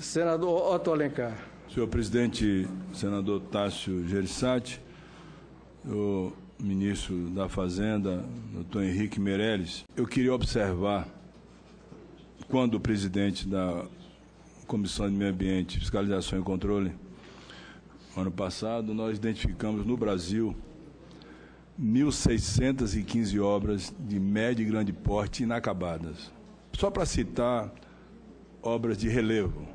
Senador Otto Alencar. Senhor presidente, senador Tássio Gereissati, o ministro da Fazenda, doutor Henrique Meirelles, eu queria observar, quando o presidente da Comissão de Meio Ambiente, Fiscalização e Controle, ano passado, nós identificamos no Brasil 1.615 obras de médio e grande porte inacabadas. Só para citar obras de relevo,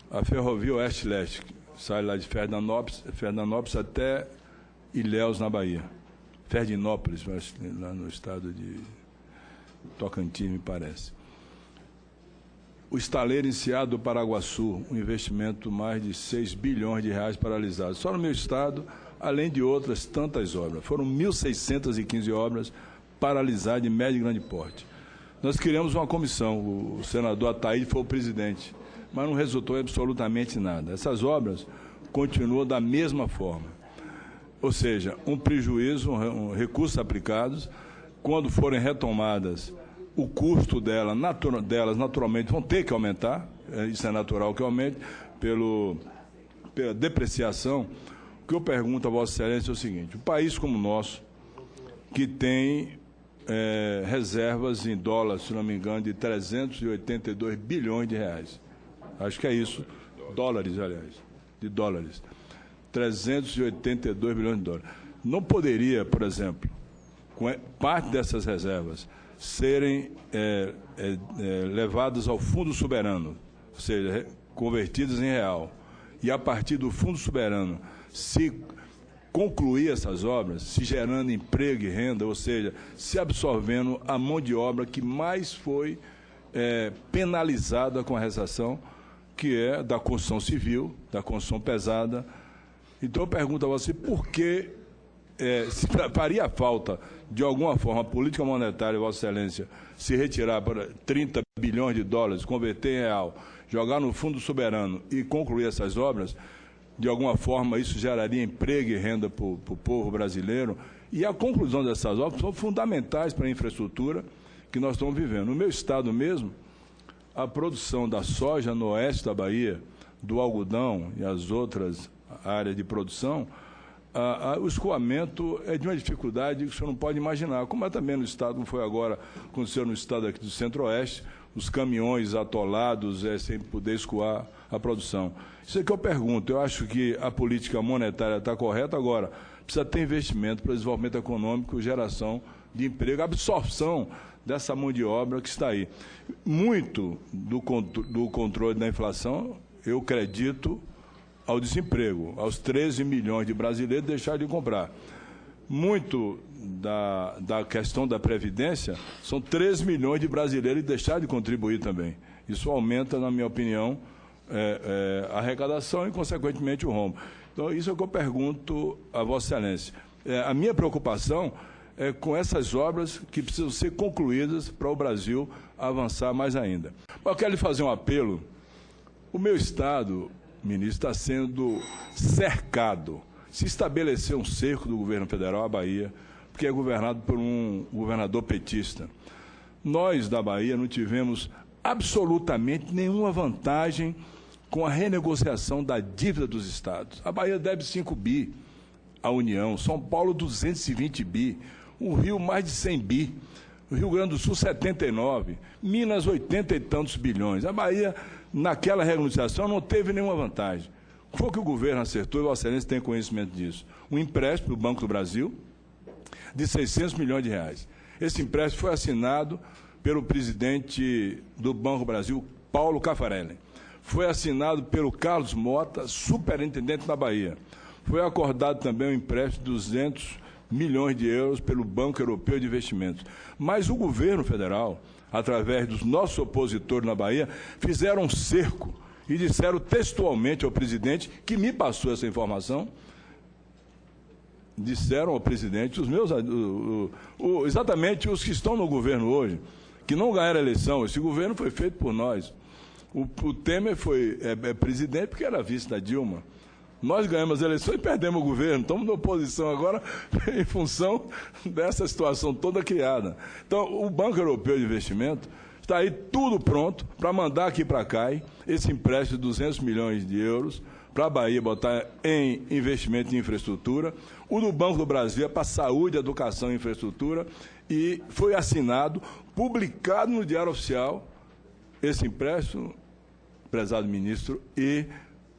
a Ferrovia Oeste-Leste, sai lá de Fernandópolis até Ilhéus, na Bahia. Ferdinópolis, lá no estado de Tocantins, me parece. O estaleiro Enseada do Paraguaçu, um investimento mais de 6 bilhões de reais paralisado. Só no meu estado, além de outras tantas obras. Foram 1.615 obras paralisadas de médio e grande porte. Nós criamos uma comissão, o senador Ataíde foi o presidente, mas não resultou em absolutamente nada. Essas obras continuam da mesma forma. Ou seja, um prejuízo, recursos aplicados, quando forem retomadas, o custo delas naturalmente vão ter que aumentar, isso é natural que aumente, pela depreciação. O que eu pergunto a Vossa Excelência é o seguinte: um país como o nosso, que tem reservas em dólares, se não me engano, de 382 bilhões de reais. Acho que é isso, dólares, aliás, de dólares. 382 bilhões de dólares. Não poderia, por exemplo, parte dessas reservas serem levadas ao Fundo Soberano, ou seja, convertidas em real, e a partir do Fundo Soberano se concluir essas obras, se gerando emprego e renda, ou seja, se absorvendo a mão de obra que mais foi penalizada com a recessão, que é da construção civil, da construção pesada. Então eu pergunto a você, por que se faria falta, de alguma forma, a política monetária, Vossa Excelência, se retirar para 30 bilhões de dólares, converter em real, jogar no Fundo Soberano e concluir essas obras? De alguma forma, isso geraria emprego e renda para o povo brasileiro. E a conclusão dessas obras são fundamentais para a infraestrutura que nós estamos vivendo. No meu estado mesmo, a produção da soja no oeste da Bahia, do algodão e as outras áreas de produção, o escoamento é de uma dificuldade que o senhor não pode imaginar, como é também no estado, como foi agora, aconteceu no estado aqui do Centro-Oeste, os caminhões atolados sem poder escoar a produção. Isso é que eu pergunto. Eu acho que a política monetária está correta, agora precisa ter investimento para o desenvolvimento econômico, geração de emprego, absorção dessa mão de obra que está aí. Muito do controle da inflação, eu acredito, ao desemprego, aos 13 milhões de brasileiros deixaram de comprar. Muito da questão da Previdência, são 13 milhões de brasileiros que deixaram de contribuir também. Isso aumenta, na minha opinião, a arrecadação e, consequentemente, o rombo. Então, isso é o que eu pergunto a Vossa Excelência. A minha preocupação é com essas obras que precisam ser concluídas para o Brasil avançar mais ainda. Mas eu quero lhe fazer um apelo. O meu estado, ministro, está sendo cercado. Se estabeleceu um cerco do governo federal, a Bahia, porque é governado por um governador petista. Nós, da Bahia, não tivemos absolutamente nenhuma vantagem com a renegociação da dívida dos estados. A Bahia deve 5 bi à União, São Paulo 220 bi, o Rio mais de 100 bi, o Rio Grande do Sul 79, Minas 80 e tantos bilhões. A Bahia, naquela renegociação, não teve nenhuma vantagem. Foi o que o governo acertou, e Vossa Excelência tem conhecimento disso. Um empréstimo do Banco do Brasil de 600 milhões de reais. Esse empréstimo foi assinado pelo presidente do Banco do Brasil, Paulo Caffarelli. Foi assinado pelo Carlos Mota, superintendente da Bahia. Foi acordado também um empréstimo de 200 milhões de euros pelo Banco Europeu de Investimentos. Mas o governo federal, através dos nossos opositores na Bahia, fizeram um cerco e disseram textualmente ao presidente, que me passou essa informação, disseram ao presidente, exatamente os que estão no governo hoje, que não ganharam a eleição. Esse governo foi feito por nós. O Temer foi presidente porque era vice da Dilma. Nós ganhamos as eleições e perdemos o governo. Estamos na oposição agora em função dessa situação toda criada. Então, o Banco Europeu de Investimento Está aí tudo pronto para mandar aqui para cá esse empréstimo de 200 milhões de euros para a Bahia botar em investimento em infraestrutura. O do Banco do Brasil é para saúde, educação e infraestrutura. E foi assinado, publicado no Diário Oficial, esse empréstimo, prezado ministro, e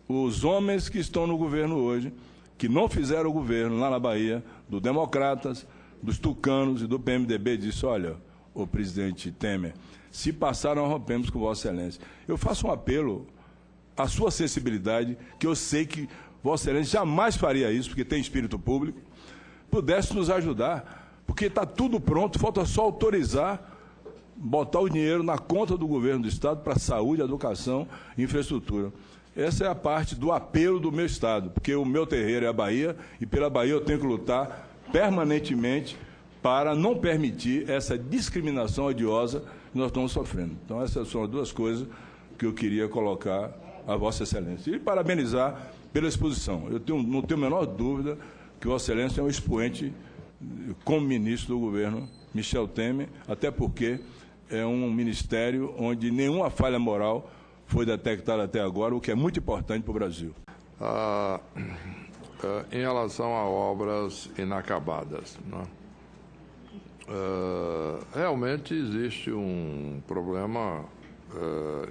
os homens que estão no governo hoje, que não fizeram o governo lá na Bahia, do Democratas, dos Tucanos e do PMDB, disse, olha, o presidente Temer, se passaram, rompemos com Vossa Excelência. Eu faço um apelo à sua sensibilidade, que eu sei que Vossa Excelência jamais faria isso, porque tem espírito público, pudesse nos ajudar, porque está tudo pronto, falta só autorizar, botar o dinheiro na conta do governo do Estado para saúde, educação e infraestrutura. Essa é a parte do apelo do meu Estado, porque o meu terreiro é a Bahia, e pela Bahia eu tenho que lutar permanentemente para não permitir essa discriminação odiosa que nós estamos sofrendo. Então, essas são as duas coisas que eu queria colocar a Vossa Excelência. E parabenizar pela exposição. Eu não tenho a menor dúvida que Vossa Excelência é um expoente como ministro do governo Michel Temer, até porque é um ministério onde nenhuma falha moral foi detectada até agora, o que é muito importante para o Brasil. Em relação a obras inacabadas, né? Realmente existe um problema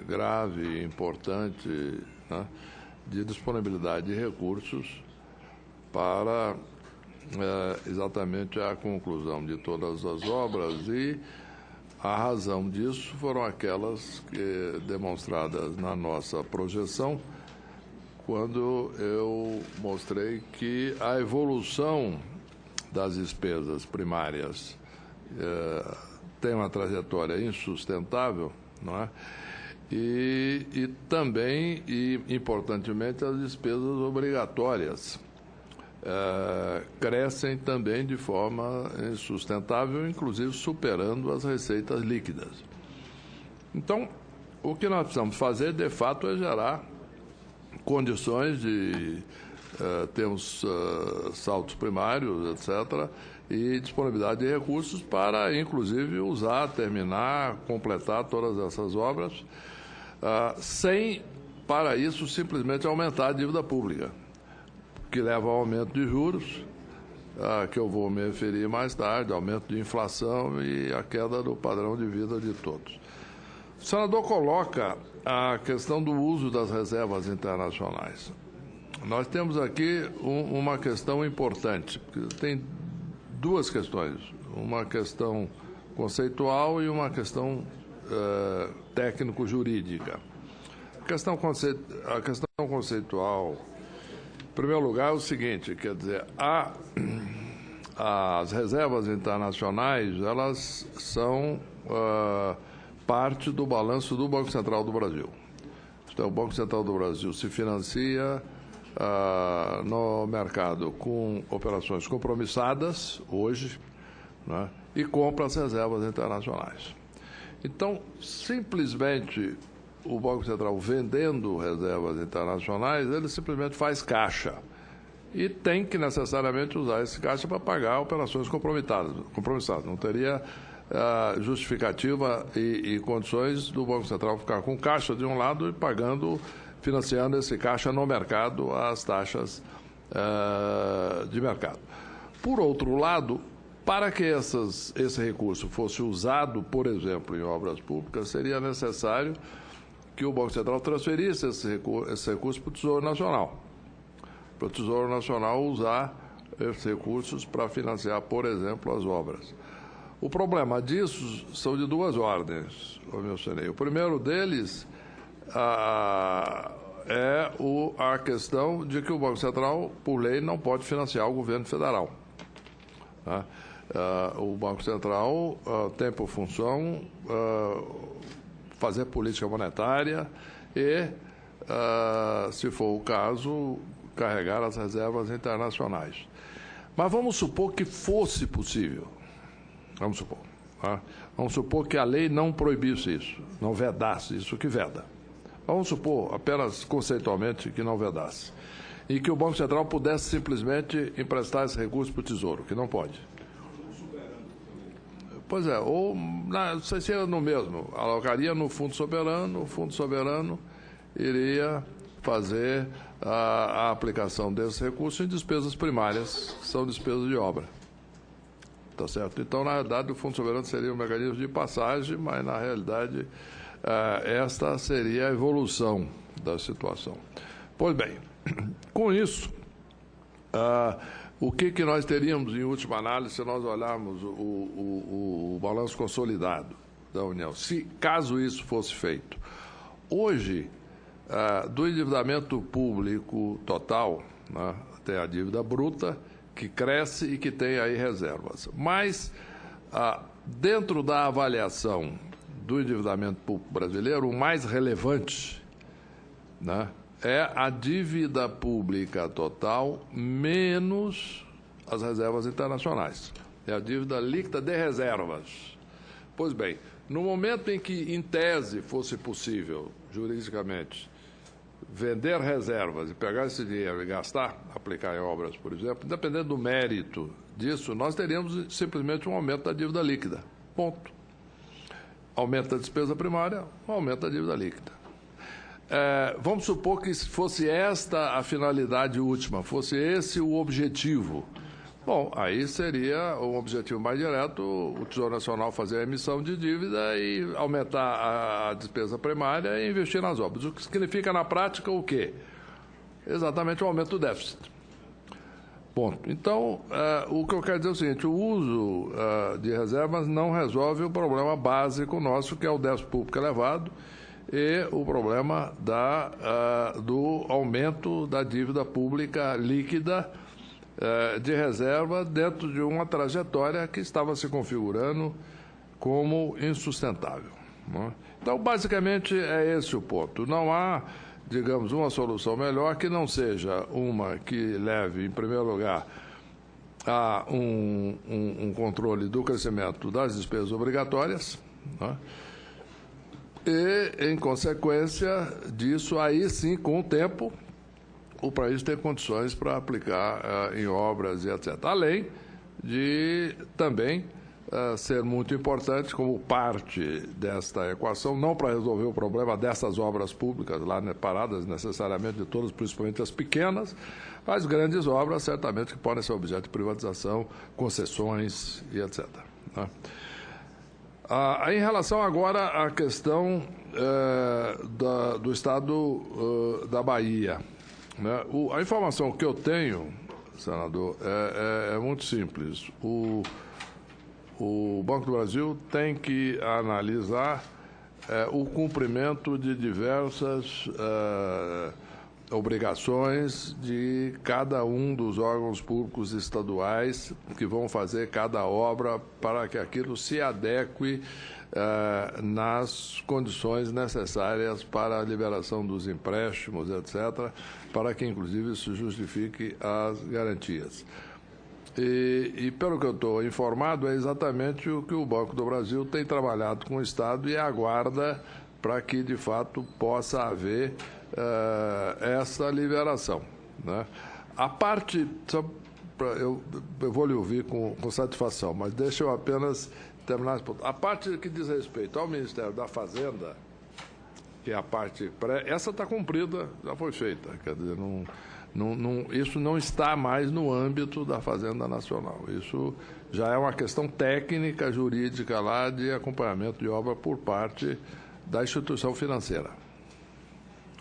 grave e importante, né, de disponibilidade de recursos para exatamente a conclusão de todas as obras, e a razão disso foram aquelas que, demonstradas na nossa projeção, quando eu mostrei que a evolução das despesas primárias tem uma trajetória insustentável, não é? E também, e importantemente, as despesas obrigatórias crescem também de forma insustentável, inclusive superando as receitas líquidas. Então, o que nós precisamos fazer, de fato, é gerar condições de termos saltos primários, etc., e disponibilidade de recursos para, inclusive, usar, terminar, completar todas essas obras, sem, para isso, simplesmente aumentar a dívida pública, que leva ao aumento de juros, que eu vou me referir mais tarde, aumento de inflação e a queda do padrão de vida de todos. O senador coloca a questão do uso das reservas internacionais. Nós temos aqui uma questão importante, porque tem duas questões, uma questão conceitual e uma questão técnico-jurídica. A questão conceitual, em primeiro lugar, é o seguinte, quer dizer, as reservas internacionais, elas são parte do balanço do Banco Central do Brasil. Então, o Banco Central do Brasil se financia no mercado com operações compromissadas, hoje, né, e compra as reservas internacionais. Então, simplesmente, o Banco Central vendendo reservas internacionais, ele simplesmente faz caixa. E tem que necessariamente usar esse caixa para pagar operações compromissadas. Não teria justificativa e condições do Banco Central ficar com caixa de um lado e financiando esse caixa no mercado às taxas de mercado. Por outro lado, para que esse recurso fosse usado, por exemplo, em obras públicas, seria necessário que o Banco Central transferisse esse recurso para o Tesouro Nacional. Para o Tesouro Nacional usar esses recursos para financiar, por exemplo, as obras. O problema disso são de duas ordens, eu mencionei. O primeiro deles é a questão de que o Banco Central, por lei, não pode financiar o governo federal. Tá? O Banco Central tem por função fazer política monetária e, se for o caso, carregar as reservas internacionais. Mas vamos supor que fosse possível. Vamos supor. Tá? Vamos supor que a lei não proibisse isso, não vedasse isso que veda. Vamos supor, apenas conceitualmente, que não vedasse. E que o Banco Central pudesse simplesmente emprestar esse recurso para o Tesouro, que não pode. Pois é, ou não sei se era no mesmo, alocaria no Fundo Soberano, o Fundo Soberano iria fazer a aplicação desses recursos em despesas primárias, que são despesas de obra. Tá certo? Então, na realidade, o Fundo Soberano seria um mecanismo de passagem, mas, na realidade, esta seria a evolução da situação. Pois bem, com isso, o que nós teríamos, em última análise, se nós olharmos o balanço consolidado da União, caso isso fosse feito? Hoje, do endividamento público total, né, tem a dívida bruta, que cresce e que tem aí reservas. Mas, dentro da avaliação do endividamento público brasileiro, o mais relevante, né, é a dívida pública total menos as reservas internacionais. É a dívida líquida de reservas. Pois bem, no momento em que, em tese, fosse possível, juridicamente, vender reservas e pegar esse dinheiro e gastar, aplicar em obras, por exemplo, independente do mérito disso, nós teríamos simplesmente um aumento da dívida líquida. Ponto. Aumenta a despesa primária, aumenta a dívida líquida. Vamos supor que fosse esta a finalidade última, fosse esse o objetivo. Bom, aí seria um objetivo mais direto, o Tesouro Nacional fazer a emissão de dívida e aumentar a despesa primária e investir nas obras. O que significa na prática o quê? Exatamente o aumento do déficit. Ponto. Então, o que eu quero dizer é o seguinte, o uso de reservas não resolve o problema básico nosso, que é o déficit público elevado, e o problema do aumento da dívida pública líquida de reserva dentro de uma trajetória que estava se configurando como insustentável, né? Então, basicamente, é esse o ponto. Não há, digamos, uma solução melhor que não seja uma que leve, em primeiro lugar, a um controle do crescimento das despesas obrigatórias, né? E, em consequência disso, aí sim, com o tempo, o país tem condições para aplicar em obras e etc. Além de também ser muito importante como parte desta equação, não para resolver o problema dessas obras públicas lá paradas necessariamente de todas, principalmente as pequenas, mas grandes obras certamente que podem ser objeto de privatização, concessões e etc. Né? Em relação agora à questão do estado da Bahia, né? A informação que eu tenho, senador, é muito simples. O Banco do Brasil tem que analisar o cumprimento de diversas obrigações de cada um dos órgãos públicos estaduais que vão fazer cada obra para que aquilo se adeque nas condições necessárias para a liberação dos empréstimos, etc., para que, inclusive, isso justifique as garantias. E pelo que eu estou informado, é exatamente o que o Banco do Brasil tem trabalhado com o Estado e aguarda para que, de fato, possa haver essa liberação, né? A parte, eu vou lhe ouvir com satisfação, mas deixa eu apenas terminar esse ponto. A parte que diz respeito ao Ministério da Fazenda, que é a parte essa está cumprida, já foi feita, quer dizer, isso não está mais no âmbito da Fazenda Nacional. Isso já é uma questão técnica, jurídica lá de acompanhamento de obra por parte da instituição financeira.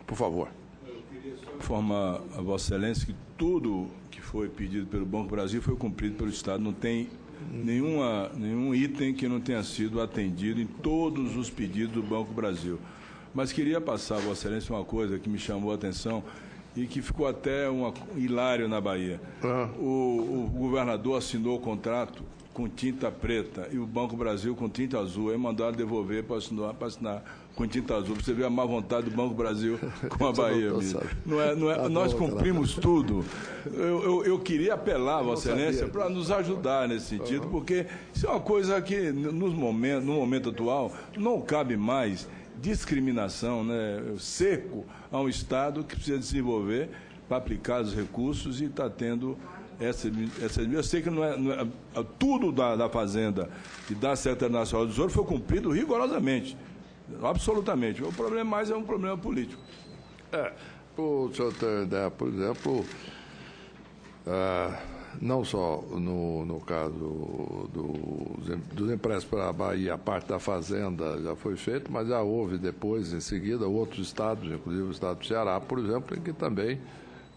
Por favor. Eu queria só informar a Vossa Excelência que tudo que foi pedido pelo Banco do Brasil foi cumprido pelo Estado. Não tem nenhum item que não tenha sido atendido em todos os pedidos do Banco do Brasil. Mas queria passar a Vossa Excelência uma coisa que me chamou a atenção e que ficou até hilário na Bahia. O governador assinou o contrato com tinta preta e o Banco do Brasil com tinta azul. Aí mandaram devolver para assinar com tinta azul. Você vê a má vontade do Banco do Brasil com a Bahia. Nós cumprimos tudo. Eu queria apelar a Vossa Excelência para nos ajudar nesse sentido, porque isso é uma coisa que, no momento atual, não cabe mais discriminação, né, cerco a um Estado que precisa desenvolver para aplicar os recursos e está tendo Eu sei que não é tudo da Fazenda e da Secretaria Nacional do Tesouro foi cumprido rigorosamente, absolutamente. O problema mais é um problema político. O senhor tem ideia, por exemplo, não só no caso dos empréstimos para a Bahia, a parte da Fazenda já foi feita, mas já houve depois, em seguida, outros estados, inclusive o estado do Ceará, por exemplo, em que também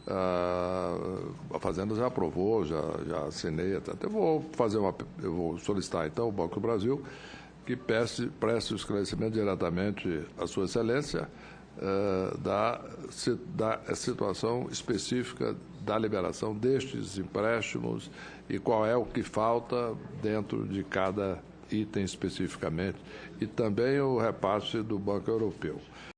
a Fazenda já aprovou, já assinei. Até eu vou solicitar então ao Banco do Brasil que preste o esclarecimento diretamente à Sua Excelência da situação específica da liberação destes empréstimos e qual é o que falta dentro de cada item especificamente, e também o repasse do Banco Europeu.